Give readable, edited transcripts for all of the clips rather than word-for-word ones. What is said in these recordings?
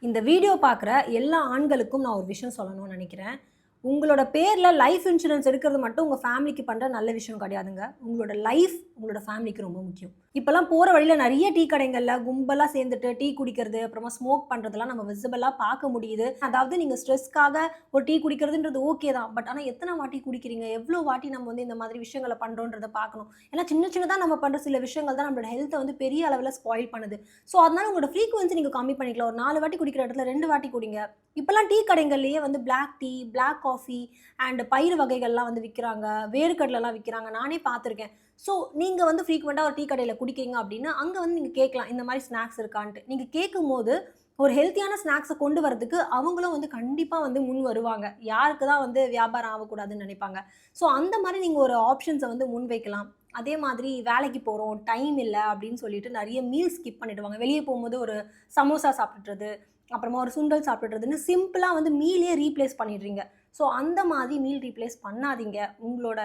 இந்த வீடியோ பார்க்குற எல்லா ஆண்களுக்கும் நான் ஒரு விஷயம் சொல்லணும்னு நினைக்கிறேன். உங்களோட பேர்ல லைஃப் இன்சூரன்ஸ் எடுக்கிறது மட்டும் உங்க ஃபேமிலிக்கு பண்ற நல்ல விஷயம் கிடையாதுங்க. உங்களோட லைஃப் உங்களோட ஃபேமிலிக்கு ரொம்ப முக்கியம். இப்பலாம் போற வழியில நெறைய டீ கடைங்கள்ல கும்பலா சேர்ந்துட்டு டீ குடிக்கிறது, அப்புறமா ஸ்மோக் பண்றதெல்லாம் நம்ம விசிபிளா பார்க்க முடியுது. அதாவது நீங்க ஸ்ட்ரெஸ்க்காக ஒரு டீ குடிக்கிறதுன்றது ஓகே தான். பட் ஆனா எத்தன வாட்டி குடிக்கிறீங்க? எவ்ளோ வாட்டி நம்ம இந்த மாதிரி விஷயங்கள பண்றோன்றத பார்க்கணும். ஏன்னா சின்ன சின்னதா நம்ம பண்ற சில விஷயங்கள் தான் நம்மளோட ஹெல்த்த பெரிய அளவுல ஸ்பாயில் பண்ணுது. ஸோ அதனால உங்களோட ஃப்ரீக்வென்சி நீங்க கம்மி பண்ணிக்கலாம். ஒரு 4 வாட்டி குடிக்கிற இடத்துல 2 வாட்டி குடிங்க. இப்பலாம் டீ கடைகள்லயே black tea, black coffee and பயிறு வகைகள்லாம் விக்கிறாங்க. வேர்க்கடலைலாம் விக்கிறாங்க. நானே பார்த்துருக்கேன். ஸோ நீங்க ஃப்ரீக்வென்ட்டா ஒரு டீ கடையில குடிக்கிறீங்க அப்டின்னா, அங்க நீங்க கேட்கலாம். இந்த மாரி ஸ்நாக்ஸ் இருக்கான்ட்டு. நீங்க கேட்கும்போது ஒரு ஹெல்த்தியான ஸ்நாக்ஸ கொண்டு வரதுக்கு அவங்களும் கண்டிப்பா முன் வருவாங்க. யாருக்கு தான் வியாபாரம் ஆவக்கூடாதுன்னு நினைப்பாங்க. ஸோ அந்த மாரி நீங்க ஒரு ஆப்ஷன்ஸ முன்வைக்கலாம். அதே மாதிரி வேலைக்கு போறோம், டைம் இல்ல அப்டின்னு சொல்லிட்டு நெறைய மீல் ஸ்கிப் பண்ணிடுவாங்க. வெளிய போம்போது ஒரு சமோசா சாப்பிட்டுறது, அப்புறமா ஒரு சுண்டல் சாப்பிடுறதுன்னு சிம்பிளா மீலயே ரீப்ளேஸ் பண்ணிடுறீங்க. ஸோ அந்த மாதிரி மீல் ரீப்ளேஸ் பண்ணாதீங்க. உங்களோட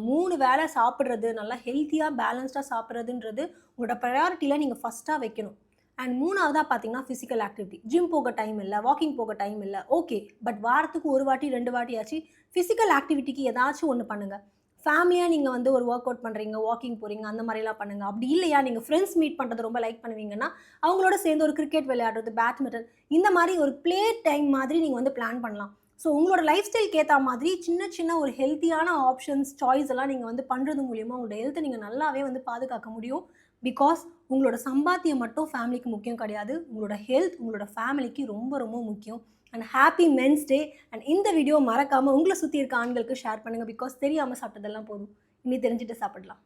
3 வேள சாப்பிடுறது, நல்லா ஹெல்த்தியா, பேலன்ஸ்டா சாப்பிடுறதுன்றது உங்களோட பிரையாரிட்டில நீங்க ஃபர்ஸ்ட்டா வைக்கணும். அண்ட் 3வதா பார்த்தீங்கன்னா, பிசிக்கல் ஆக்டிவிட்டி. ஜிம் போக டைம் இல்ல, வாக்கிங் போக டைம் இல்ல. ஓகே. பட் வாரத்துக்கு 1 வாட்டி, 2 வாட்டியாச்சு பிசிக்கல் ஆக்டிவிட்டிக்கு ஏதாச்சும் ஒண்ணு பண்ணுங்க. ஃபேமிலியா நீங்க ஒரு வொர்க் அவுட் பண்றீங்க, வாக்கிங் போறீங்க, அந்த மாரிலாம் பண்ணுங்க. அப்படி இல்லையா, நீங்க ஃப்ரெண்ட்ஸ் மீட் பண்றது ரொம்ப லைக் பண்ணுவீங்கன்னா, அவங்களோட சேர்ந்து ஒரு கிரிக்கெட் விளையாடுறது, பேட்மிட்டன் இந்த மாரி ஒரு ப்ளே டைம் மாதிரி நீங்க பிளான் பண்ணலாம். ஸோ உங்களோட லைஃப் ஸ்டைல்க்கு ஏத்தா மாதிரி சின்ன சின்ன ஒரு ஹெல்த்தியான ஆப்ஷன்ஸ், சாய்ஸ் எல்லாம் நீங்க பண்றது மூலியமா உங்களோட ஹெல்த்த நீங்க நல்லாவே பாதுகாக்க முடியும். பிகாஸ் உங்களோட சம்பாத்தியம் மட்டும் ஃபேமிலிக்கு முக்கியம் கிடையாது. உங்களோட ஹெல்த் உங்களோட ஃபேமிலிக்கு ரொம்ப ரொம்ப முக்கியம். And happy men's day. And இந்த வீடியோ மறக்காம உங்கள சுத்தி இருக்க ஆண்களுக்கு ஷேர் பண்ணுங்க. பிகாஸ் தெரியாம சாப்பிட்டதெல்லாம் போதும். இனி தெரிஞ்சுட்டு சாப்பிடலாம்.